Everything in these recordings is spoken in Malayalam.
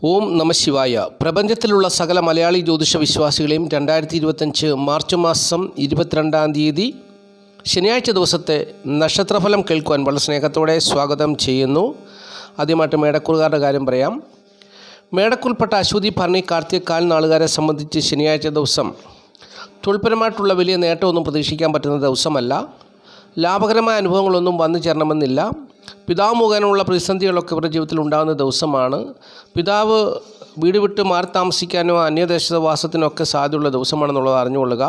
ഓം നമ ശിവായ. പ്രപഞ്ചത്തിലുള്ള സകല മലയാളി ജ്യോതിഷ വിശ്വാസികളെയും 2025 മാർച്ച് മാസം 22-ാം തീയതി ശനിയാഴ്ച ദിവസത്തെ നക്ഷത്രഫലം കേൾക്കുവാൻ വളരെ സ്നേഹത്തോടെ സ്വാഗതം ചെയ്യുന്നു. ആദ്യമായിട്ട് മേടക്കൂറുകാരുടെ കാര്യം പറയാം. മേടക്കൂറിൽപ്പെട്ട അശ്വതി, ഭരണി, കാർത്തിക കാൽ നാളുകാരെ സംബന്ധിച്ച് ശനിയാഴ്ച ദിവസം തൊഴിൽപരമായിട്ടുള്ള വലിയ നേട്ടമൊന്നും പ്രതീക്ഷിക്കാൻ പറ്റുന്ന ദിവസമല്ല. ലാഭകരമായ അനുഭവങ്ങളൊന്നും വന്നു ചേരണമെന്നില്ല. പിതാവ് മുഖേനയുള്ള പ്രതിസന്ധികളൊക്കെ ഇവരുടെ ജീവിതത്തിൽ ഉണ്ടാകുന്ന ദിവസമാണ്. പിതാവ് വീട് വിട്ട് മാറി താമസിക്കാനോ അന്യദേശവാസത്തിനൊക്കെ സാധ്യതയുള്ള ദിവസമാണെന്നുള്ളത് അറിഞ്ഞുകൊള്ളുക.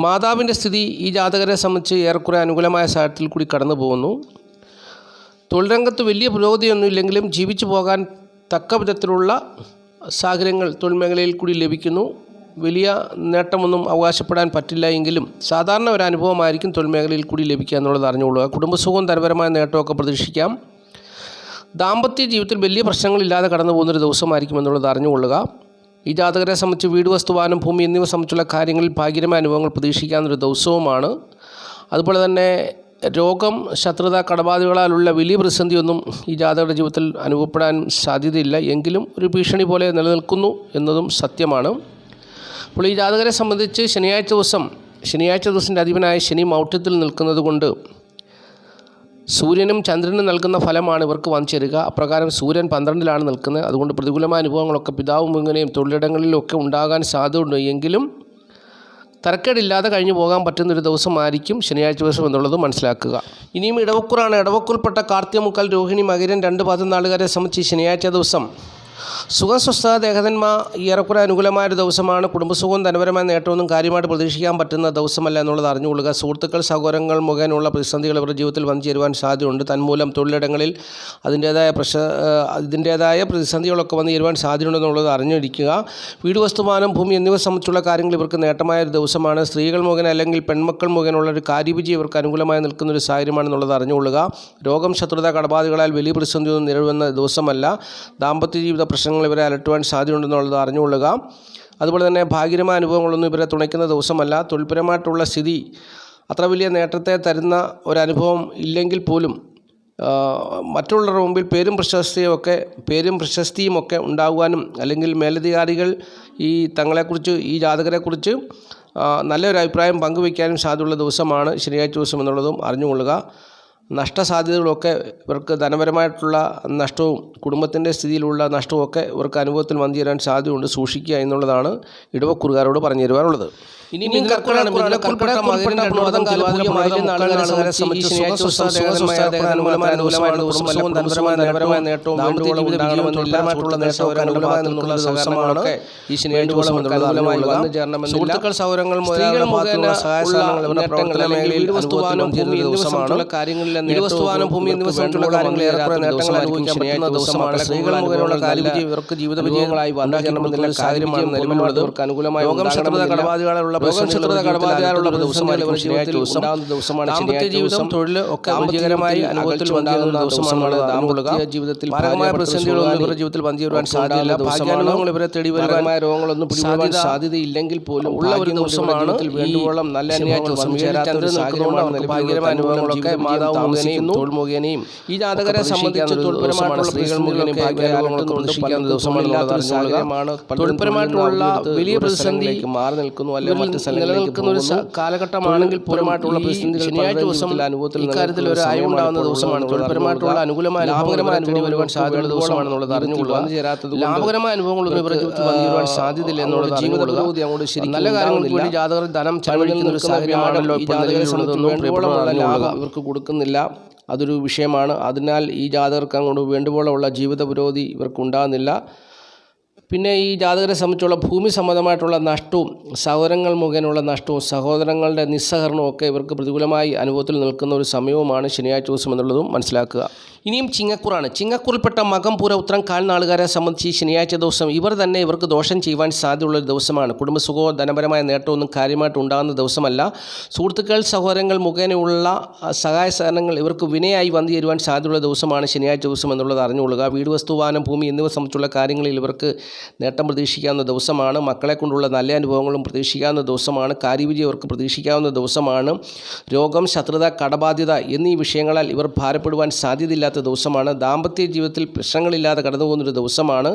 മാതാവിൻ്റെ സ്ഥിതി ഈ ജാതകരെ സംബന്ധിച്ച് ഏറെക്കുറെ അനുകൂലമായ സാഹചര്യത്തിൽ കൂടി കടന്നു പോകുന്നു. തൊഴിൽ രംഗത്ത് വലിയ പുരോഗതിയൊന്നും ഇല്ലെങ്കിലും ജീവിച്ചു പോകാൻ തക്ക വിധത്തിലുള്ള സാഹചര്യങ്ങൾ തൊഴിൽ മേഖലയിൽ കൂടി ലഭിക്കുന്നു. വലിയ നേട്ടമൊന്നും അവകാശപ്പെടാൻ പറ്റില്ല എങ്കിലും സാധാരണ ഒരു അനുഭവമായിരിക്കും തൊഴിൽ മേഖലയിൽ കൂടി ലഭിക്കുക എന്നുള്ളത് അറിഞ്ഞുകൊള്ളുക. കുടുംബസുഖവും ധനപരമായ നേട്ടമൊക്കെ പ്രതീക്ഷിക്കാം. ദാമ്പത്യ ജീവിതത്തിൽ വലിയ പ്രശ്നങ്ങളില്ലാതെ കടന്നു പോകുന്നൊരു ദിവസമായിരിക്കും എന്നുള്ളത് അറിഞ്ഞുകൊള്ളുക. ഈ ജാതകരെ സംബന്ധിച്ച് വീട്, വസ്തുവാനും ഭൂമി എന്നിവ സംബന്ധിച്ചുള്ള കാര്യങ്ങളിൽ ഭാഗ്യമായ അനുഭവങ്ങൾ പ്രതീക്ഷിക്കാവുന്നൊരു ദിവസവുമാണ്. അതുപോലെ തന്നെ രോഗം, ശത്രുത, കടബാധകളാലുള്ള വലിയ പ്രതിസന്ധിയൊന്നും ഈ ജാതകരുടെ ജീവിതത്തിൽ അനുഭവപ്പെടാൻ സാധ്യതയില്ല. എങ്കിലും ഒരു ഭീഷണി പോലെ നിലനിൽക്കുന്നു എന്നതും സത്യമാണ്. അപ്പോൾ ഈ ജാതകരെ സംബന്ധിച്ച് ശനിയാഴ്ച ദിവസത്തിൻ്റെ അധിപനായ ശനി മൗഢ്യത്തിൽ നിൽക്കുന്നത് കൊണ്ട് സൂര്യനും ചന്ദ്രനും നൽകുന്ന ഫലമാണ് ഇവർക്ക് വന്നു ചേരുക. അപ്രകാരം സൂര്യൻ 12-ലാണ് നിൽക്കുന്നത്. അതുകൊണ്ട് പ്രതികൂലമായ അനുഭവങ്ങളൊക്കെ പിതാവും ഇങ്ങനെയും തൊഴിലിടങ്ങളിലൊക്കെ ഉണ്ടാകാൻ സാധ്യതയുണ്ട്. എങ്കിലും തരക്കേടില്ലാതെ കഴിഞ്ഞു പോകാൻ പറ്റുന്നൊരു ദിവസമായിരിക്കും ശനിയാഴ്ച ദിവസം എന്നുള്ളത് മനസ്സിലാക്കുക. ഇനിയും ഇടവക്കൂറാണ്. ഇടവക്കൂറിൽപ്പെട്ട കാർത്തിക, മുക്കാൽ, രോഹിണി, മകരൻ 2 പാദം നാളുകാരെ സംബന്ധിച്ച് ശനിയാഴ്ച ദിവസം സുഖസ്വസ്ഥ ദേഹതന്മ ഏറെക്കുറെ അനുകൂലമായൊരു ദിവസമാണ്. കുടുംബസുഖവും ധനപരമായ നേട്ടമൊന്നും കാര്യമായിട്ട് പ്രതീക്ഷിക്കാൻ പറ്റുന്ന ദിവസമല്ല എന്നുള്ളത് അറിഞ്ഞുകൊള്ളുക. സുഹൃത്തുക്കൾ, സഹോദരങ്ങൾ മുഖേനയുള്ള പ്രതിസന്ധികൾ ഇവരുടെ ജീവിതത്തിൽ വന്നു ചേരുവാൻ സാധ്യതയുണ്ട്. തന്മൂലം തൊഴിലിടങ്ങളിൽ അതിൻ്റേതായ പ്രതിസന്ധികളൊക്കെ വന്നു ചേരുവാൻ സാധ്യതയുണ്ടെന്നുള്ളത് അറിഞ്ഞിരിക്കുക. വീട്, വസ്തുമാനം, ഭൂമി എന്നിവ സംബന്ധിച്ചുള്ള കാര്യങ്ങൾ ഇവർക്ക് നേട്ടമായൊരു ദിവസമാണ്. സ്ത്രീകൾ മുഖേന അല്ലെങ്കിൽ പെൺമക്കൾ മുഖേനയുള്ള ഒരു കാര്യവിജയം ഇവർക്ക് അനുകൂലമായി നിൽക്കുന്നൊരു സാഹചര്യമാണെന്നുള്ളത് അറിഞ്ഞുകൊള്ളുക. രോഗം, ശത്രുത, കടബാധകളാൽ വലിയ പ്രതിസന്ധിയൊന്നും നേരിടുന്ന ദിവസമല്ല. ദാമ്പത്യ ജീവിത പ്രശ്നങ്ങൾ ഇവരെ അലട്ടുവാൻ സാധ്യതയുണ്ടെന്നുള്ളത് അറിഞ്ഞുകൊള്ളുക. അതുപോലെ തന്നെ ഭാഗ്യമായ അനുഭവങ്ങളൊന്നും ഇവരെ തുണയ്ക്കുന്ന ദിവസമല്ല. തൊഴിൽപരമായിട്ടുള്ള സ്ഥിതി അത്ര വലിയ നേട്ടത്തെ തരുന്ന ഒരനുഭവം ഇല്ലെങ്കിൽ പോലും മറ്റുള്ളവരുടെ മുമ്പിൽ പേരും പ്രശസ്തിയും ഒക്കെ ഉണ്ടാകുവാനും അല്ലെങ്കിൽ മേലധികാരികൾ തങ്ങളെക്കുറിച്ച് ഈ ജാതകരെക്കുറിച്ച് നല്ലൊരു അഭിപ്രായം പങ്കുവയ്ക്കാനും സാധ്യതയുള്ള ദിവസമാണ് ശനിയാഴ്ച ദിവസം എന്നുള്ളതും അറിഞ്ഞുകൊള്ളുക. നഷ്ടസാധ്യതകളൊക്കെ ഇവർക്ക് ധനപരമായിട്ടുള്ള നഷ്ടവും കുടുംബത്തിൻ്റെ സ്ഥിതിയിലുള്ള നഷ്ടവുമൊക്കെ ഇവർക്ക് അനുഭവത്തിൽ വന്നു ചേരാൻ സാധ്യതയുണ്ട്. സൂക്ഷിക്കുക എന്നുള്ളതാണ് ഇടവക്കൂറുകാരോട് പറഞ്ഞു തരുവാനുള്ളത്. ഇനി സുഹൃത്തുക്കൾ, സൗരങ്ങൾ കാര്യങ്ങളിലും ഭൂമി എന്നിവ സംബന്ധിച്ചുള്ള കാര്യങ്ങളിൽ ഏറെക്കുറെ നേട്ടങ്ങൾ അനുഭവിക്കാൻ പറ്റുന്ന ദിവസമാണ്. സ്ത്രീകൾ മുഖേനയുള്ള കാര്യവിജയം ഇവർക്ക് ജീവിത വിജയങ്ങളായി വന്നുചേരണമെന്നുള്ള സാഹചര്യമാണ് നിലവിലുള്ളത്. ഇവർക്ക് അനുകൂലമായി രോഗം, ശത്രുത, കടബാധകളുള്ള ദിവസമാണ്. ദാമ്പത്യ ജീവിതം, തൊഴിൽ ഒക്കെ വിജയകരമായി അനുഭവത്തിൽ വന്നിരുന്ന ദിവസമാണ്. ദാമ്പത്യ ജീവിതത്തിൽ ഭാഗമായ പ്രതിസന്ധികളൊന്നും ഇവരുടെ ജീവിതത്തിൽ വന്നു ചേരുവാൻ സാധ്യതയില്ല. ഭാഗ്യാനുഭവങ്ങൾ ഇവരെ തേടി വരുമായ രോഗങ്ങളൊന്നും പിടികൂടാൻ സാധ്യതയില്ലെങ്കിൽ പോലും ഉള്ള ഒരു ദിവസമാണ്. വേണ്ടുവോളം നല്ല ഭാഗ്യകരമായ അനുഭവങ്ങളൊക്കെ മാതാവ് മുഖേനയും തൊഴിൽ മുഖേനയും ഈ ജാതകരെ സംബന്ധിച്ച് തൊഴിൽപരമായിട്ടുള്ള സ്ത്രീകൾ മുഖേനയും ഭാഗ്യാനുഭവങ്ങളൊക്കെ പ്രതീക്ഷിക്കാവുന്ന ദിവസമാണ്. തൊഴിൽപരമായിട്ടുള്ള വലിയ പ്രതിസന്ധിയിലേക്ക് മാറി നിൽക്കുന്നു, അല്ലെങ്കിൽ മറ്റ് നിലനിൽക്കുന്ന ഒരു കാലഘട്ടമാണെങ്കിൽ പോലുമായിട്ടുള്ള ശനിയാഴ്ച ദിവസം അനുഭവത്തിൽ ഇക്കാര്യത്തിൽ ഒരു അയവുണ്ടാകുന്ന ദിവസമാണ്. തൊഴിൽപരമായിട്ടുള്ള അനുകൂലമായ ലാഭകരമായ അനുഭവം വരുവാൻ സാധ്യതയുള്ള ദിവസമാണെന്നുള്ളത് അറിഞ്ഞുകൊള്ളുക. ലാഭകരമായ അനുഭവങ്ങളൊന്നും ഇവരുടെ ജീവിതത്തിൽ വന്നു ചേരുവാൻ സാധ്യതയില്ല എന്നുള്ളത് ജീവിതത്തിൽ അങ്ങോട്ട് ശരി നല്ല കാര്യങ്ങൾക്ക് വേണ്ടി ജാതകർ ധനം ചെലവഴിക്കുന്ന ഒരു സാഹചര്യമാണല്ലോ ഇവർക്ക് കൊടുക്കുന്നില്ല. അതൊരു വിഷയമാണ്. അതിനാൽ ഈ ജാതകർക്ക് അങ്ങോട്ട് വേണ്ടുവോളമുള്ള ജീവിത പുരോഗതി ഇവർക്ക് ഉണ്ടാകുന്നില്ല. പിന്നെ ഈ ജാതകരെ സംബന്ധിച്ചുള്ള ഭൂമി സംബന്ധമായിട്ടുള്ള നഷ്ടവും സഹോദരങ്ങൾ മുഖേനയുള്ള നഷ്ടവും സഹോദരങ്ങളുടെ നിസ്സഹരണവും ഒക്കെ ഇവർക്ക് പ്രതികൂലമായി അനുഭവത്തിൽ നിൽക്കുന്ന ഒരു സമയവുമാണ് ശനിയാഴ്ച ദിവസം എന്നുള്ളതും മനസ്സിലാക്കുക. ഇനിയും ചിങ്ങക്കൂറാണ്. ചിങ്ങക്കൂറിൽപ്പെട്ട മകം, പൂര, ഉത്രം, കാൽ നാളുകാരെ സംബന്ധിച്ച് ശനിയാഴ്ച ദിവസം ഇവർക്ക് ദോഷം ചെയ്യുവാൻ സാധ്യതയുള്ളൊരു ദിവസമാണ്. കുടുംബസുഖമോ ധനപരമായ നേട്ടമൊന്നും കാര്യമായിട്ട് ഉണ്ടാകുന്ന ദിവസമല്ല. സുഹൃത്തുക്കൾ, സഹോദരങ്ങൾ മുഖേനയുള്ള സഹായ സഹകരണങ്ങൾ ഇവർക്ക് വിനയായി വന്നു ചേരുവാൻ സാധ്യതയുള്ള ദിവസമാണ് ശനിയാഴ്ച ദിവസം എന്നുള്ളത് അറിഞ്ഞുകൊള്ളുക. വീട്, വസ്തു, വാഹനം, ഭൂമി എന്നിവ സംബന്ധിച്ചുള്ള കാര്യങ്ങളിൽ ഇവർക്ക് നേട്ടം പ്രതീക്ഷിക്കാവുന്ന ദിവസമാണ്. മക്കളെ കൊണ്ടുള്ള നല്ല അനുഭവങ്ങളും പ്രതീക്ഷിക്കാവുന്ന ദിവസമാണ്. കാര്യവിജയം ഇവർക്ക് പ്രതീക്ഷിക്കാവുന്ന ദിവസമാണ്. രോഗം, ശത്രുത, കടബാധ്യത എന്നീ വിഷയങ്ങളാൽ ഇവർ ഭാരപ്പെടുവാൻ സാധ്യതയില്ലാത്ത ദിവസമാണ്. ദാമ്പത്യ ജീവിതത്തിൽ പ്രശ്നങ്ങളില്ലാതെ കടന്നു പോകുന്നൊരു ദിവസമാണ്.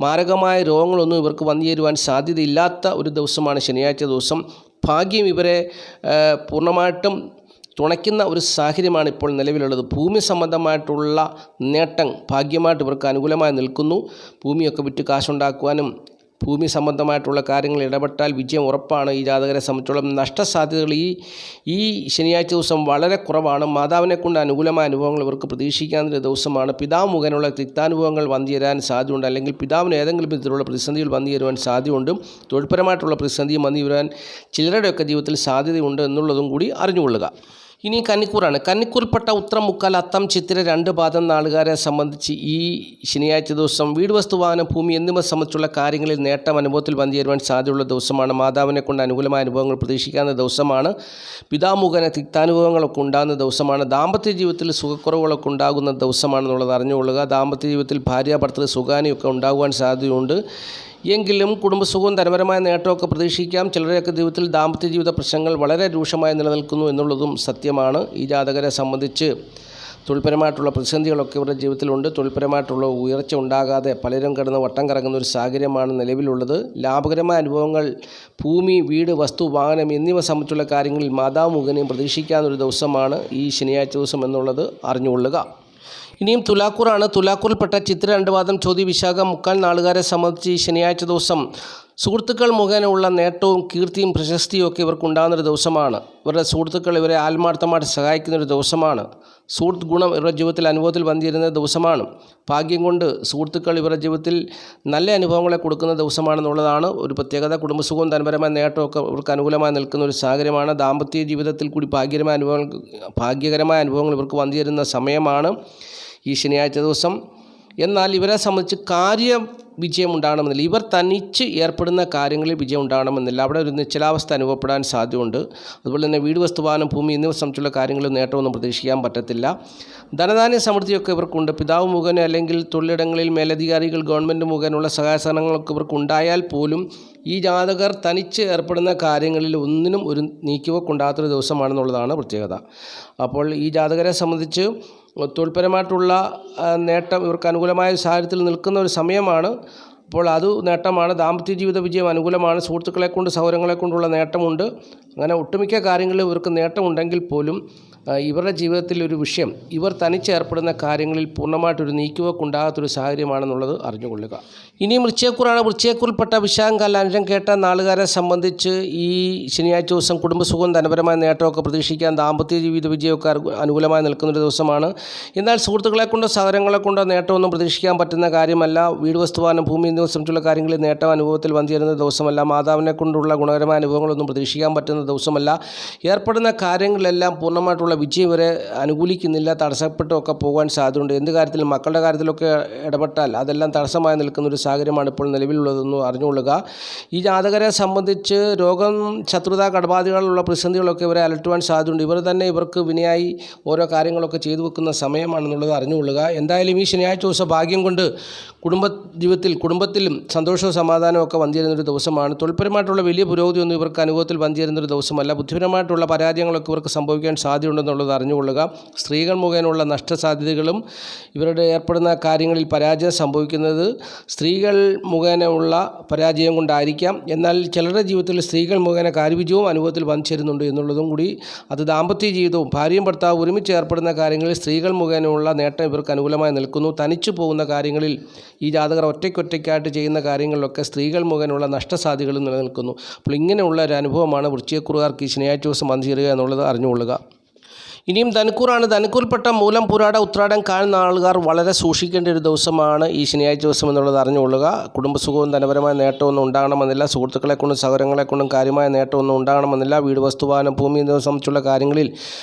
മാരകമായ രോഗങ്ങളൊന്നും ഇവർക്ക് വന്നു ചേരുവാൻ സാധ്യതയില്ലാത്ത ഒരു ദിവസമാണ് ശനിയാഴ്ച ദിവസം. ഭാഗ്യം ഇവരെ പൂർണ്ണമായിട്ടും തുണയ്ക്കുന്ന ഒരു സാഹചര്യമാണ് ഇപ്പോൾ നിലവിലുള്ളത്. ഭൂമി സംബന്ധമായിട്ടുള്ള നേട്ടം ഭാഗ്യമായിട്ട് ഇവർക്ക് അനുകൂലമായി നിൽക്കുന്നു. ഭൂമിയൊക്കെ വിറ്റ് കാശുണ്ടാക്കുവാനും ഭൂമി സംബന്ധമായിട്ടുള്ള കാര്യങ്ങൾ ഇടപെട്ടാൽ വിജയം ഉറപ്പാണ്. ഈ ജാതകരെ സംബന്ധിച്ചോളം നഷ്ടസാധ്യതകൾ ഈ ശനിയാഴ്ച ദിവസം വളരെ കുറവാണ്. മാതാവിനെ കൊണ്ട് അനുകൂലമായ അനുഭവങ്ങൾ ഇവർക്ക് പ്രതീക്ഷിക്കാവുന്ന ദിവസമാണ്. പിതാവ് മുഖേനയുള്ള തിക്താനുഭവങ്ങൾ വന്നു ചേരാൻ സാധ്യതയുണ്ട്. അല്ലെങ്കിൽ പിതാവിന് ഏതെങ്കിലും വിധത്തിലുള്ള പ്രതിസന്ധികൾ വന്നു ചേരുവാൻ സാധ്യതയുണ്ട്. തൊഴിൽപരമായിട്ടുള്ള പ്രതിസന്ധിയും വന്നു ചേരുവാൻ ചിലരുടെയൊക്കെ ജീവിതത്തിൽ സാധ്യതയുണ്ട് എന്നുള്ളതും കൂടി അറിഞ്ഞുകൊള്ളുക. ഇനി കന്നിക്കൂറാണ്. കന്നിക്കൂറിൽപ്പെട്ട ഉത്രം, മുക്കാൽ, അത്തം, ചിത്തിര 2 പാദം നാളുകാരെ സംബന്ധിച്ച് ഈ ശനിയാഴ്ച ദിവസം വീട്, വസ്തു, വാഹനം, ഭൂമി എന്നിവ സംബന്ധിച്ചുള്ള കാര്യങ്ങളിൽ നേട്ടം അനുഭവത്തിൽ വന്നു ചേരുവാൻ സാധ്യതയുള്ള ദിവസമാണ്. മാതാവിനെ കൊണ്ട് അനുകൂലമായ അനുഭവങ്ങൾ പ്രതീക്ഷിക്കാവുന്ന ദിവസമാണ്. പിതാവ് മുഖേന തിക്താനുഭവങ്ങളൊക്കെ ഉണ്ടാകുന്ന ദിവസമാണ്. ദാമ്പത്യ ജീവിതത്തിൽ സുഖക്കുറവുകളൊക്കെ ഉണ്ടാകുന്ന ദിവസമാണെന്നുള്ളത് അറിഞ്ഞുകൊള്ളുക. ദാമ്പത്യ ജീവിതത്തിൽ ഭാര്യ ഭർത്തൃ സുഖാനിയൊക്കെ ഉണ്ടാകുവാൻ സാധ്യതയുണ്ട്. എങ്കിലും കുടുംബസുഖവും ധനപരമായ നേട്ടമൊക്കെ പ്രതീക്ഷിക്കാം. ചിലരുടെയൊക്കെ ജീവിതത്തിൽ ദാമ്പത്യ ജീവിത പ്രശ്നങ്ങൾ വളരെ രൂക്ഷമായി നിലനിൽക്കുന്നു എന്നുള്ളതും സത്യമാണ്. ഈ ജാതകരെ സംബന്ധിച്ച് തൊഴിൽപരമായിട്ടുള്ള പ്രതിസന്ധികളൊക്കെ ഇവരുടെ ജീവിതത്തിലുണ്ട്. തൊഴിൽപരമായിട്ടുള്ള ഉയർച്ച ഉണ്ടാകാതെ പലരും കിടന്ന് വട്ടം കറങ്ങുന്ന ഒരു സാഹചര്യമാണ് നിലവിലുള്ളത്. ലാഭകരമായ അനുഭവങ്ങൾ ഭൂമി, വീട്, വസ്തു, വാഹനം എന്നിവ സംബന്ധിച്ചുള്ള കാര്യങ്ങളിൽ മാതാവ് മുഖേനയും പ്രതീക്ഷിക്കാവുന്ന ഒരു ദിവസമാണ് ഈ ശനിയാഴ്ച ദിവസം എന്നുള്ളത് അറിഞ്ഞുകൊള്ളുക. ഇനിയും തുലാക്കൂറാണ്. തുലാക്കൂറിൽപ്പെട്ട ചിത്ര 2 പാദം, ചോതി, വിശാഖം, മുക്കാൽ നാളുകാരെ സംബന്ധിച്ച് ഈ ശനിയാഴ്ച ദിവസം സുഹൃത്തുക്കൾ മുഖേനയുള്ള നേട്ടവും കീർത്തിയും പ്രശസ്തിയും ഒക്കെ ഇവർക്കുണ്ടാകുന്നൊരു ദിവസമാണ്. ഇവരുടെ സുഹൃത്തുക്കൾ ഇവരെ ആത്മാർത്ഥമായിട്ട് സഹായിക്കുന്നൊരു ദിവസമാണ്. സുഹൃത്ത് ഗുണം ഇവരുടെ ജീവിതത്തിൽ അനുഭവത്തിൽ വന്നിരുന്ന ദിവസമാണ്. ഭാഗ്യം കൊണ്ട് സുഹൃത്തുക്കൾ ഇവരുടെ ജീവിതത്തിൽ നല്ല അനുഭവങ്ങളെ കൊടുക്കുന്ന ദിവസമാണെന്നുള്ളതാണ് ഒരു പ്രത്യേകത. കുടുംബസുഖവും ധനപരമായ നേട്ടമൊക്കെ ഇവർക്ക് അനുകൂലമായി നിൽക്കുന്ന ഒരു സാഹചര്യമാണ്. ദാമ്പത്യ ജീവിതത്തിൽ കൂടി ഭാഗ്യകരമായ അനുഭവങ്ങൾ ഇവർക്ക് വന്നു ചേരുന്ന സമയമാണ് ഈ ശനിയാഴ്ച ദിവസം. എന്നാൽ ഇവരെ സംബന്ധിച്ച് വിജയം ഉണ്ടാകണമെന്നില്ല. ഇവർ തനിച്ച് ഏർപ്പെടുന്ന കാര്യങ്ങളിൽ വിജയം ഉണ്ടാകണമെന്നില്ല. അവിടെ ഒരു നിശ്ചലാവസ്ഥ അനുഭവപ്പെടാൻ സാധ്യതയുണ്ട്. അതുപോലെ തന്നെ വീട്, വസ്തു, വാഹനം, ഭൂമി എന്നിവ സംബന്ധിച്ചുള്ള കാര്യങ്ങളിൽ നേട്ടമൊന്നും പ്രതീക്ഷിക്കാൻ പറ്റത്തില്ല. ധനധാന്യ സമൃദ്ധിയൊക്കെ ഇവർക്കുണ്ട്. പിതാവ് മുഖേന അല്ലെങ്കിൽ തൊഴിലിടങ്ങളിൽ മേലധികാരികൾ, ഗവൺമെൻറ് മുഖേനയുള്ള സഹായ സഹകരണങ്ങളൊക്കെ ഇവർക്കുണ്ടായാൽ പോലും ഈ ജാതകർ തനിച്ച് ഏർപ്പെടുന്ന കാര്യങ്ങളിൽ ഒന്നിനും ഒരു നീക്കിവെക്കുണ്ടാകാത്തൊരു ദിവസമാണെന്നുള്ളതാണ് പ്രത്യേകത. അപ്പോൾ ഈ ജാതകരെ സംബന്ധിച്ച് തൊഴിൽപരമായിട്ടുള്ള നേട്ടം ഇവർക്ക് അനുകൂലമായ സാഹചര്യത്തിൽ നിൽക്കുന്ന ഒരു സമയമാണ്. അപ്പോൾ അത് നേട്ടമാണ്. ദാമ്പത്യ ജീവിത വിജയം അനുകൂലമാണ്. സുഹൃത്തുക്കളെ കൊണ്ട്, സൗഹൃദങ്ങളെ കൊണ്ടുള്ള നേട്ടമുണ്ട്. അങ്ങനെ ഒട്ടുമിക്ക കാര്യങ്ങളിലും ഇവർക്ക് നേട്ടമുണ്ടെങ്കിൽ പോലും ഇവരുടെ ജീവിതത്തിൽ ഒരു വിഷയം ഇവർ തനിച്ചേർപ്പെടുന്ന കാര്യങ്ങളിൽ പൂർണ്ണമായിട്ടൊരു നീക്കുവെക്കുണ്ടാകാത്തൊരു സാഹചര്യമാണെന്നുള്ളത് അറിഞ്ഞുകൊള്ളുക. ഇനി വൃശ്ചികക്കൂറാണ്. വൃശ്ചികക്കൂറിൽപ്പെട്ട വിശാഖം, കാൽ, അനിഴം, കേട്ട നാളുകാരെ സംബന്ധിച്ച് ഈ ശനിയാഴ്ച ദിവസം കുടുംബസുഖവും ധനപരമായ നേട്ടമൊക്കെ പ്രതീക്ഷിക്കാൻ, ദാമ്പത്യ ജീവിത വിജയമൊക്കെ അനുകൂലമായി നിൽക്കുന്നൊരു ദിവസമാണ്. എന്നാൽ സുഹൃത്തുക്കളെ കൊണ്ടോ സഹകരണങ്ങളെ കൊണ്ടോ നേട്ടമൊന്നും പ്രതീക്ഷിക്കാൻ പറ്റുന്ന കാര്യമല്ല. വീട്, വസ്തുവാനം, ഭൂമി എന്നിവ സംബന്ധിച്ചുള്ള കാര്യങ്ങളിൽ നേട്ടം അനുഭവത്തിൽ വന്നു ചേരുന്ന ദിവസമല്ല. മാതാവിനെ കൊണ്ടുള്ള ഗുണകരമായ അനുഭവങ്ങളൊന്നും പ്രതീക്ഷിക്കാൻ പറ്റുന്ന ദിവസമല്ല. ഏർപ്പെടുന്ന കാര്യങ്ങളിലെല്ലാം പൂർണ്ണമായിട്ടുള്ള വിജയം വരെ അനുകൂലിക്കുന്നില്ല. തടസ്സപ്പെട്ടൊക്കെ പോകാൻ സാധ്യതയുണ്ട്. എന്ത് കാര്യത്തിലും മക്കളുടെ കാര്യത്തിലൊക്കെ ഇടപെട്ടാൽ അതെല്ലാം തടസ്സമായി നിൽക്കുന്നൊരു സാഹചര്യമാണ് ഇപ്പോൾ നിലവിലുള്ളതെന്ന് അറിഞ്ഞുകൊള്ളുക. ഈ ജാതകരെ സംബന്ധിച്ച് രോഗം, ശത്രുത, കടബാധ്യതകളുള്ള പ്രതിസന്ധികളൊക്കെ ഇവരെ അലട്ടുവാൻ സാധ്യതയുണ്ട്. ഇവർ തന്നെ ഇവർക്ക് വിനയായി ഓരോ കാര്യങ്ങളൊക്കെ ചെയ്തു വെക്കുന്ന സമയമാണെന്നുള്ളത് അറിഞ്ഞുകൊള്ളുക. എന്തായാലും ഈ ശനിയാഴ്ച ദിവസം ഭാഗ്യം കൊണ്ട് കുടുംബത്തിലും സന്തോഷവും സമാധാനവും ഒക്കെ വന്നു ചേരുന്നൊരു ദിവസമാണ്. തൊഴിൽപരമായിട്ടുള്ള വലിയ പുരോഗതിയൊന്നും ഇവർക്ക് അനുഭവത്തിൽ വന്നു ചേരുന്നൊരു ദിവസമല്ല. ബുദ്ധിപരമായിട്ടുള്ള പരാജയങ്ങളൊക്കെ ഇവർക്ക് സംഭവിക്കാൻ സാധ്യതയുണ്ടെന്നുള്ളത് അറിഞ്ഞുകൊള്ളുക. സ്ത്രീകൾ മുഖേനയുള്ള നഷ്ടസാധ്യതകളും ഇവരുടെ ഏർപ്പെടുന്ന കാര്യങ്ങളിൽ പരാജയം സംഭവിക്കുന്നത് സ്ത്രീകൾ മുഖേനയുള്ള പരാജയം കൊണ്ടായിരിക്കാം. എന്നാൽ ചിലരുടെ ജീവിതത്തിൽ സ്ത്രീകൾ മുഖേന കാര്യവിജയവും അനുഭവത്തിൽ വന്നു ചേരുന്നുണ്ട് എന്നുള്ളതും കൂടി. അത് ദാമ്പത്യ ജീവിതവും ഭാര്യയും ഭർത്താവും ഒരുമിച്ച് ഏർപ്പെടുന്ന കാര്യങ്ങളിൽ സ്ത്രീകൾ മുഖേനയുള്ള നേട്ടം ഇവർക്ക് അനുകൂലമായി നിൽക്കുന്നു. തനിച്ചു പോകുന്ന കാര്യങ്ങളിൽ ഈ ജാതകർ ഒറ്റയ്ക്കായിട്ട് ചെയ്യുന്ന കാര്യങ്ങളിലൊക്കെ സ്ത്രീകൾ മുഖേനയുള്ള നഷ്ടസാധ്യതകളും നിലനിൽക്കുന്നു. അപ്പോൾ ഇങ്ങനെയുള്ള ഒരു അനുഭവമാണ് വൃശ്ചികക്കൂറുകാർക്ക് ഈ ശനിയാഴ്ച ദിവസം വന്നു ചേരുക എന്നുള്ളത് അറിഞ്ഞുകൊള്ളുക. ഇനിയും ധനുക്കൂറാണ്. ധനുക്കൂറിൽപ്പെട്ട മൂലം, പൂരാട, ഉത്രാടം, കാൽ നാളുകാർ വളരെ സൂക്ഷിക്കേണ്ട ഒരു ദിവസമാണ് ഈ ശനിയാഴ്ച ദിവസം എന്നുള്ളത് അറിഞ്ഞുകൊള്ളുക. കുടുംബസുഖവും ധനപരമായ നേട്ടമൊന്നും ഉണ്ടാകണമെന്നില്ല. സുഹൃത്തുക്കളെ കൊണ്ടും സഹോദരങ്ങളെ കൊണ്ടും കാര്യമായ നേട്ടമൊന്നും ഉണ്ടാകണമെന്നില്ല. വീട്, വസ്തുവാനം, ഭൂമി എന്നിവ സംബന്ധിച്ചുള്ള കാര്യങ്ങളിൽ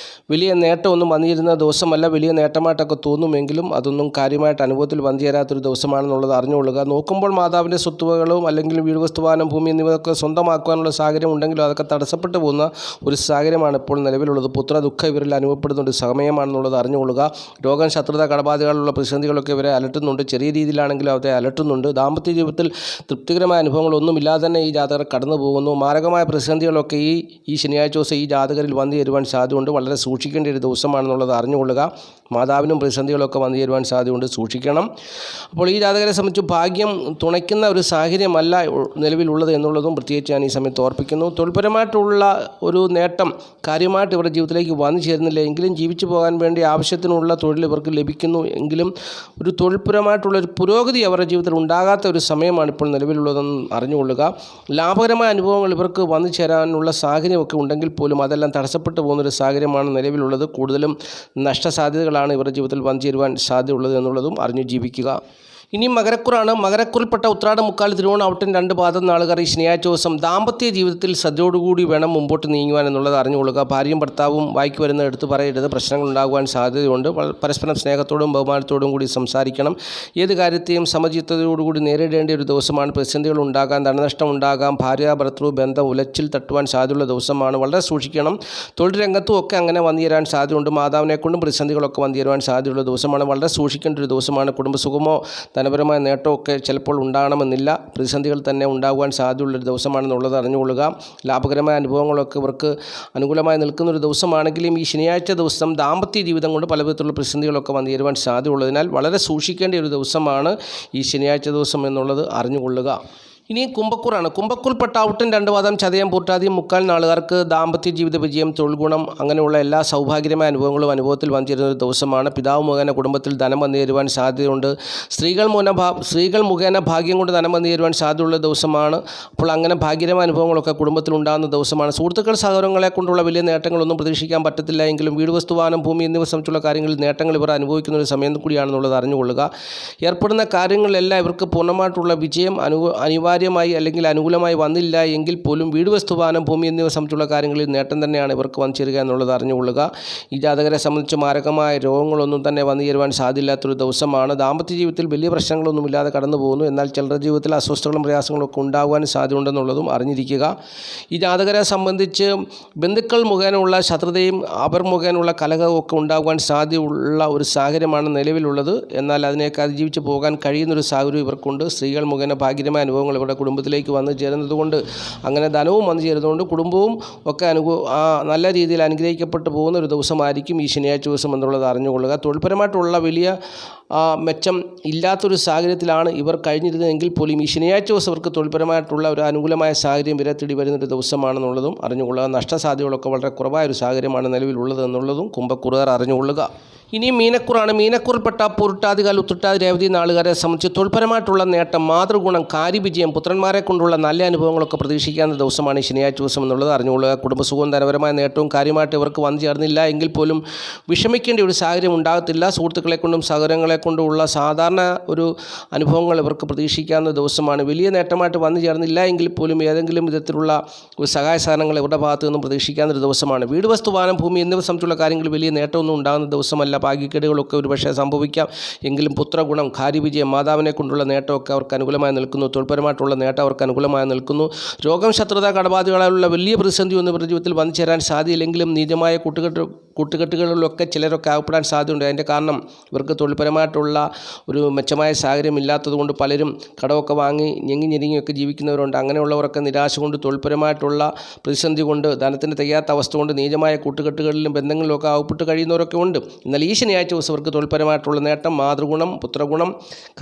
വലിയ നേട്ടമൊന്നും വന്നിരുന്ന ദിവസമല്ല. വലിയ നേട്ടമായിട്ടൊക്കെ തോന്നുമെങ്കിലും അതൊന്നും കാര്യമായിട്ട് അനുഭവത്തിൽ വന്നു ചേരാത്തൊരു ദിവസമാണെന്നുള്ളത് അറിഞ്ഞുകൊള്ളുക. നോക്കുമ്പോൾ മാതാവിൻ്റെ സ്വത്തുവകളും അല്ലെങ്കിൽ വീട്, വസ്തുവാനം, ഭൂമി എന്നിവയൊക്കെ സ്വന്തമാക്കുവാനുള്ള സാഹചര്യം ഉണ്ടെങ്കിലും അതൊക്കെ തടസ്സപ്പെട്ടു പോകുന്ന ഒരു സാഹചര്യമാണ് ഇപ്പോൾ നിലവിലുള്ളത്. പുത്ര ദുഃഖം ഇവരിൽ അനുഭവപ്പെടുന്ന ഒരു സമയമാണെന്നുള്ളത് അറിഞ്ഞുകൊള്ളുക. രോഗം, ശത്രുത, കടബാധകളുള്ള പ്രതിസന്ധികളൊക്കെ ഇവരെ അലട്ടുന്നുണ്ട്. ചെറിയ രീതിയിലാണെങ്കിലും അവരെ അലട്ടുന്നുണ്ട്. ദാമ്പത്യ ജീവിതത്തിൽ തൃപ്തികരമായ അനുഭവങ്ങളൊന്നുമില്ലാതെ തന്നെ ഈ ജാതകർ കടന്നു പോകുന്നു. മാരകമായ പ്രതിസന്ധികളൊക്കെ ഈ ശനിയാഴ്ച ദിവസം ഈ ജാതകരിൽ വന്നു ചേരുവാൻ സാധ്യതയുണ്ട്. വളരെ സൂക്ഷിക്കേണ്ട ഒരു ദിവസമാണെന്നുള്ളത് അറിഞ്ഞുകൊള്ളുക. മാതാവിനും പ്രതിസന്ധികളൊക്കെ വന്നു ചേരുവാൻ സാധ്യതയുണ്ട്, സൂക്ഷിക്കണം. അപ്പോൾ ഈ ജാതകരെ സംബന്ധിച്ച് ഭാഗ്യം തുണയ്ക്കുന്ന ഒരു സാഹചര്യമല്ല നിലവിലുള്ളത് എന്നുള്ളതും പ്രത്യേകിച്ച് ഞാൻ ഈ സമയത്ത് ഓർപ്പിക്കുന്നു. തൊഴിൽപരമായിട്ടുള്ള ഒരു നേട്ടം കാര്യമായിട്ട് ഇവരുടെ ജീവിതത്തിലേക്ക് വന്നു ചേരുന്നില്ല എങ്കിലും ജീവിച്ചു പോകാൻ വേണ്ടി ആവശ്യത്തിനുള്ള തൊഴിൽ ഇവർക്ക് ലഭിക്കുന്നു എങ്കിലും ഒരു തൊഴിൽപരമായിട്ടുള്ള ഒരു പുരോഗതി അവരുടെ ജീവിതത്തിൽ ഉണ്ടാകാത്ത ഒരു സമയമാണ് ഇപ്പോൾ നിലവിലുള്ളതെന്ന് അറിഞ്ഞുകൊള്ളുക. ലാഭകരമായ അനുഭവങ്ങൾ ഇവർക്ക് വന്നു ചേരാനുള്ള സാഹചര്യമൊക്കെ ഉണ്ടെങ്കിൽ പോലും അതെല്ലാം തടസ്സപ്പെട്ടു പോകുന്നൊരു സാഹചര്യമാണ് നിലവിലുള്ളത്. കൂടുതലും നഷ്ടസാധ്യതകളാണ് ഇവരുടെ ജീവിതത്തിൽ വന്നു ചേരുവാൻ സാധ്യതയുള്ളത് എന്നുള്ളതും അറിഞ്ഞു ജീവിക്കുക. ഇനി മകരക്കുറാണ്. മകരക്കുറിൽപ്പെട്ട ഉത്രാടം, മുക്കാൽ, തിരുവോണം, അവിട്ടം 2 പാദം നാളുകാർ ഈ ശനിയാഴ്ച ദിവസം ദാമ്പത്യ ജീവിതത്തിൽ ശ്രദ്ധയോടുകൂടി വേണം മുമ്പോട്ട് നീങ്ങുവാൻ എന്നുള്ളത് അറിഞ്ഞുകൊള്ളുക. ഭാര്യയും ഭർത്താവും വായിക്ക് വരുന്ന എടുത്ത് പറയരുത്. പ്രശ്നങ്ങൾ ഉണ്ടാകുവാൻ സാധ്യതയുണ്ട്. പരസ്പരം സ്നേഹത്തോടും ബഹുമാനത്തോടും കൂടി സംസാരിക്കണം. ഏത് കാര്യത്തെയും സമചിത്തതയോടുകൂടി നേരിടേണ്ട ഒരു ദിവസമാണ്. പ്രതിസന്ധികൾ ഉണ്ടാകാം, ധനനഷ്ടം ഉണ്ടാകാം, ഭാര്യ ഭർത്തൃ ബന്ധം ഉലച്ചിൽ തട്ടുവാൻ സാധ്യതയുള്ള ദിവസമാണ്. വളരെ സൂക്ഷിക്കണം. തൊഴിൽ രംഗത്തും ഒക്കെ അങ്ങനെ വന്നു ചേരാൻ സാധ്യതയുണ്ട്. മാതാവിനെ കൊണ്ടും പ്രതിസന്ധികളൊക്കെ വന്നു ചേരുവാൻ സാധ്യതയുള്ള ദിവസമാണ്. വളരെ സൂക്ഷിക്കേണ്ട ഒരു ദിവസമാണ്. കുടുംബസുഖമോ ധനപരമായ നേട്ടമൊക്കെ ചിലപ്പോൾ ഉണ്ടാകണമെന്നില്ല. പ്രതിസന്ധികൾ തന്നെ ഉണ്ടാകുവാൻ സാധ്യതയുള്ളൊരു ദിവസമാണെന്നുള്ളത് അറിഞ്ഞുകൊള്ളുക. ലാഭകരമായ അനുഭവങ്ങളൊക്കെ ഇവർക്ക് അനുകൂലമായി നിൽക്കുന്നൊരു ദിവസമാണെങ്കിലും ഈ ശനിയാഴ്ച ദിവസം ദാമ്പത്യ ജീവിതം കൊണ്ട് പല വിധത്തിലുള്ള പ്രതിസന്ധികളൊക്കെ വന്നു ചേരുവാൻ സാധ്യതയുള്ളതിനാൽ വളരെ സൂക്ഷിക്കേണ്ട ഒരു ദിവസമാണ് ഈ ശനിയാഴ്ച ദിവസം എന്നുള്ളത് അറിഞ്ഞുകൊള്ളുക. ഇനി കുംഭക്കൂറാണ്. കുംഭക്കൂറിൽപ്പെട്ട ഔട്ടം 2 പാദം ചതയം പൂർട്ടാതിയും മുക്കാൽ നാളുകാർക്ക് ദാമ്പത്യ ജീവിത വിജയം, തൊഴിൽ ഗുണം, അങ്ങനെയുള്ള എല്ലാ സൗഭാഗ്യമായ അനുഭവങ്ങളും അനുഭവത്തിൽ വന്നു ചേരുന്ന ഒരു ദിവസമാണ്. പിതാവ് മുഖേന കുടുംബത്തിൽ ധനം വന്നു ചേരുവാൻ സാധ്യതയുണ്ട്. സ്ത്രീകൾ മുഖേന ഭാഗ്യം കൊണ്ട് ധനം വന്നു ചേരുവാൻ സാധ്യതയുള്ള ദിവസമാണ്. അപ്പോൾ അങ്ങനെ ഭാഗ്യകരമായ അനുഭവങ്ങളൊക്കെ കുടുംബത്തിൽ ഉണ്ടാകുന്ന ദിവസമാണ്. സുഹൃത്തുക്കൾ, സഹോദരങ്ങളെ കൊണ്ടുള്ള വലിയ നേട്ടങ്ങളൊന്നും പ്രതീക്ഷിക്കാൻ പറ്റത്തില്ല എങ്കിലും വീട്, വസ്തുവാനം, ഭൂമി എന്നിവ സംബന്ധിച്ചുള്ള കാര്യങ്ങളിൽ നേട്ടങ്ങൾ ഇവർ അനുഭവിക്കുന്ന ഒരു സമയം കൂടിയാണെന്നുള്ളത് അറിഞ്ഞുകൊള്ളുക. ഏർപ്പെടുന്ന കാര്യങ്ങളിലെല്ലാം ഇവർക്ക് പൂർണ്ണമായിട്ടുള്ള വിജയം അനിവാര്യമായി അല്ലെങ്കിൽ അനുകൂലമായി വന്നില്ല എങ്കിൽ പോലും വീട്, വസ്തുവാനം, ഭൂമി എന്നിവ സംബന്ധിച്ചുള്ള കാര്യങ്ങളിൽ നേട്ടം തന്നെയാണ് ഇവർക്ക് വന്നു ചേരുക എന്നുള്ളത് അറിഞ്ഞുകൊള്ളുക. ഈ ജാതകരെ സംബന്ധിച്ച് മാരകമായ രോഗങ്ങളൊന്നും തന്നെ വന്നു ചേരുവാൻ സാധ്യമില്ലാത്തൊരു ദിവസമാണ്. ദാമ്പത്യ ജീവിതത്തിൽ വലിയ പ്രശ്നങ്ങളൊന്നുമില്ലാതെ കടന്നു പോകുന്നു. എന്നാൽ ചിലരുടെ ജീവിതത്തിൽ അസ്വസ്ഥകളും പ്രയാസങ്ങളും ഒക്കെ ഉണ്ടാകുവാൻ സാധ്യതയുണ്ടെന്നുള്ളതും അറിഞ്ഞിരിക്കുക. ഈ ജാതകരെ സംബന്ധിച്ച് ബന്ധുക്കൾ മുഖേനയുള്ള ശത്രുതയും അവർ മുഖേനയുള്ള കലഹവും ഒക്കെ ഉണ്ടാകുവാൻ സാധ്യതയുള്ള ഒരു സാഹചര്യമാണ് നിലവിലുള്ളത്. എന്നാൽ അതിനെയൊക്കെ അതിജീവിച്ച് പോകാൻ കഴിയുന്നൊരു സാഹചര്യം ഇവർക്കുണ്ട്. സ്ത്രീകൾ മുഖേന ഭാഗ്യമായ അനുഭവങ്ങൾ ഇവരുടെ കുടുംബത്തിലേക്ക് വന്നു ചേരുന്നതുകൊണ്ട്, അങ്ങനെ ധനവും വന്നു ചേരുന്നതുകൊണ്ട് കുടുംബവും ഒക്കെ നല്ല രീതിയിൽ അനുഗ്രഹിക്കപ്പെട്ടു പോകുന്ന ഒരു ദിവസമായിരിക്കും ഈ ശനിയാഴ്ച ദിവസം എന്നുള്ളത് അറിഞ്ഞുകൊള്ളുക. തൊഴിൽപരമായിട്ടുള്ള വലിയ മെച്ചം ഇല്ലാത്തൊരു സാഹചര്യത്തിലാണ് ഇവർ കഴിഞ്ഞിരുന്നതെങ്കിൽ പോലും ഈ ശനിയാഴ്ച ദിവസം ഇവർക്ക് തൊഴിൽപരമായിട്ടുള്ള ഒരു അനുകൂലമായ സാഹചര്യം വിരത്തിടി വരുന്നൊരു ദിവസമാണെന്നുള്ളതും അറിഞ്ഞുകൊള്ളുക. നഷ്ടസാധ്യതകളൊക്കെ വളരെ കുറവായൊരു സാഹചര്യമാണ് നിലവിലുള്ളത് എന്നുള്ളതും കുംഭക്കൂറുകാർ അറിഞ്ഞുകൊള്ളുക. ഇനി മീനക്കൂറാണ്. മീനക്കൂറിൽപ്പെട്ട പൂരുട്ടാതികാൽ, ഉത്രട്ടാതി, രേവതി നാളുകാരെ സംബന്ധിച്ച് തൊഴിൽപരമായിട്ടുള്ള നേട്ടം, മാതൃഗുണം, കാര്യവിജയം, പുത്രന്മാരെ കൊണ്ടുള്ള നല്ല അനുഭവങ്ങളൊക്കെ പ്രതീക്ഷിക്കാവുന്ന ദിവസമാണ് ഈ ശനിയാഴ്ച ദിവസം എന്നുള്ളത് അറിഞ്ഞുകൊള്ളുക. കുടുംബസുഖവും ധനപരമായ നേട്ടവും കാര്യമായിട്ട് ഇവർക്ക് വന്നു ചേർന്നില്ല എങ്കിൽ പോലും വിഷമിക്കേണ്ട ഒരു സാഹചര്യം ഉണ്ടാകത്തില്ല. സുഹൃത്തുക്കളെ കൊണ്ടും സഹോദരങ്ങളെ കൊണ്ടുമുള്ള സാധാരണ ഒരു അനുഭവങ്ങൾ ഇവർക്ക് പ്രതീക്ഷിക്കാവുന്ന ദിവസമാണ്. വലിയ നേട്ടമായിട്ട് വന്നു ചേർന്നില്ല എങ്കിൽ പോലും ഏതെങ്കിലും വിധത്തിലുള്ള ഒരു സഹായ സഹകരണങ്ങൾ ഇവരുടെ ഭാഗത്തു നിന്നും പ്രതീക്ഷിക്കാവുന്ന ദിവസമാണ്. വീട്, വസ്തു, വാഹനം, ഭൂമി എന്നിവ സംബന്ധിച്ചുള്ള കാര്യങ്ങളിൽ വലിയ നേട്ടമൊന്നും ഉണ്ടാകുന്ന ദിവസമല്ല. ഭാഗ്യക്കേടുകളൊക്കെ ഒരുപക്ഷെ സംഭവിക്കാം എങ്കിലും പുത്രഗുണം, കാര്യവിജയം, മാതാവിനെ കൊണ്ടുള്ള നേട്ടമൊക്കെ അവർക്ക് അനുകൂലമായി നിൽക്കുന്നു. തൊഴിൽപരമായിട്ടുള്ള നേട്ടം അവർക്ക് അനുകൂലമായി നിൽക്കുന്നു. രോഗം, ശത്രുത, കടബാധകളാലുള്ള വലിയ പ്രതിസന്ധിയൊന്നും ഇവരുടെ ജീവിതത്തിൽ വന്നു ചേരാൻ സാധ്യതയില്ലെങ്കിലും നീചമായ കൂട്ടുകെട്ടുകളിലൊക്കെ ചിലരൊക്കെ ആകപ്പെടാൻ സാധ്യതയുണ്ട്. അതിൻ്റെ കാരണം ഇവർക്ക് തൊഴിൽപരമായിട്ടുള്ള ഒരു മെച്ചമായ സാഹചര്യം ഇല്ലാത്തതുകൊണ്ട് പലരും കടമൊക്കെ വാങ്ങി ഞെങ്ങിഞ്ഞെരുങ്ങിയൊക്കെ ജീവിക്കുന്നവരുണ്ട്. അങ്ങനെയുള്ളവരൊക്കെ നിരാശ കൊണ്ട്, തൊഴിൽപരമായിട്ടുള്ള പ്രതിസന്ധി കൊണ്ട്, ധനത്തിന് തികയാത്ത അവസ്ഥ കൊണ്ട് നീചമായ കൂട്ടുകെട്ടുകളിലും ബന്ധങ്ങളിലൊക്കെ ആകപ്പെട്ട് കഴിയുന്നവരൊക്കെ ഉണ്ട്. എന്നാൽ ഈ ശനിയാഴ്ച ദിവസം ഇവർക്ക് തൊഴിൽപരമായിട്ടുള്ള നേട്ടം, മാതൃഗുണം, പുത്രഗുണം,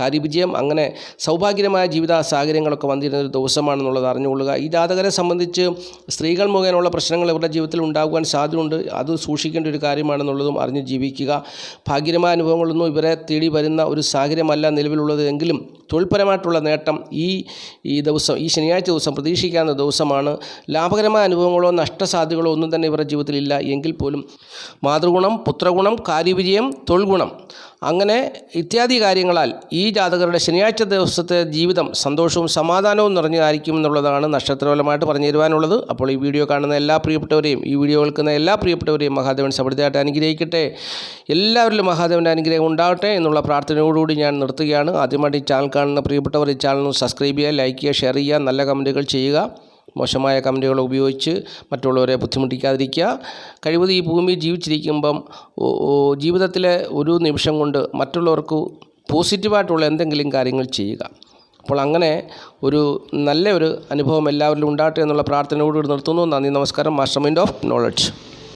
കാര്യവിജയം, അങ്ങനെ സൗഭാഗ്യമായ ജീവിത സാഹചര്യങ്ങളൊക്കെ വന്നിരുന്ന ഒരു ദിവസമാണെന്നുള്ളത് അറിഞ്ഞുകൊള്ളുക. ഈ ജാതകരെ സംബന്ധിച്ച് സ്ത്രീകൾ മുഖേനയുള്ള പ്രശ്നങ്ങൾ ഇവരുടെ ജീവിതത്തിൽ ഉണ്ടാകുവാൻ സാധ്യതയുണ്ട്. അത് സൂക്ഷിക്കേണ്ട ഒരു കാര്യമാണെന്നുള്ളതും അറിഞ്ഞ് ജീവിക്കുക. ഭാഗ്യമായ അനുഭവങ്ങളൊന്നും ഇവരെ തേടി വരുന്ന ഒരു സാഹചര്യമല്ല നിലവിലുള്ളത് എങ്കിലും തൊഴിൽപരമായിട്ടുള്ള നേട്ടം ഈ ദിവസം, ഈ ശനിയാഴ്ച ദിവസം പ്രതീക്ഷിക്കാവുന്ന ദിവസമാണ്. ലാഭകരമായ അനുഭവങ്ങളോ നഷ്ടസാധ്യതകളോ ഒന്നും തന്നെ ഇവരുടെ ജീവിതത്തിലില്ല എങ്കിൽ പോലും മാതൃഗുണം, പുത്രഗുണം, കാര്യവിജയം, തൊഴിൽ ഗുണം, അങ്ങനെ ഇത്യാദി കാര്യങ്ങളാൽ ഈ ജാതകരുടെ ശനിയാഴ്ച ദിവസത്തെ ജീവിതം സന്തോഷവും സമാധാനവും നിറഞ്ഞതായിരിക്കും എന്നുള്ളതാണ് നക്ഷത്രഫലമായിട്ട് പറഞ്ഞു തരുവാനുള്ളത്. അപ്പോൾ ഈ വീഡിയോ കാണുന്ന എല്ലാ പ്രിയപ്പെട്ടവരെയും, ഈ വീഡിയോ കേൾക്കുന്ന എല്ലാ പ്രിയപ്പെട്ടവരെയും മഹാദേവൻ സമൃദ്ധിയായിട്ട് അനുഗ്രഹിക്കട്ടെ. എല്ലാവരിലും മഹാദേവൻ്റെ അനുഗ്രഹം ഉണ്ടാവട്ടെ എന്നുള്ള പ്രാർത്ഥനയോടുകൂടി ഞാൻ നിർത്തുകയാണ്. ആദ്യമായിട്ട് ഈ ചാനൽ കാണുന്ന പ്രിയപ്പെട്ടവർ ഈ ചാനൽ സബ്സ്ക്രൈബ് ചെയ്യുക, ലൈക്ക് ചെയ്യുക, ഷെയർ ചെയ്യുക, നല്ല കമൻറ്റുകൾ ചെയ്യുക. മോശമായ കമൻറ്റുകൾ ഉപയോഗിച്ച് മറ്റുള്ളവരെ ബുദ്ധിമുട്ടിക്കാതിരിക്കുക. കഴിവതും ഈ ഭൂമിയിൽ ജീവിച്ചിരിക്കുമ്പം ജീവിതത്തിലെ ഒരു നിമിഷം കൊണ്ട് മറ്റുള്ളവർക്ക് പോസിറ്റീവായിട്ടുള്ള എന്തെങ്കിലും കാര്യങ്ങൾ ചെയ്യുക. അപ്പോൾ അങ്ങനെ ഒരു നല്ല ഒരു അനുഭവം എല്ലാവരിലും ഉണ്ടാകട്ടെ എന്നുള്ള പ്രാർത്ഥനയോടുകൂടി നിർത്തുന്നു. നന്ദി, നമസ്കാരം. Master mind of knowledge.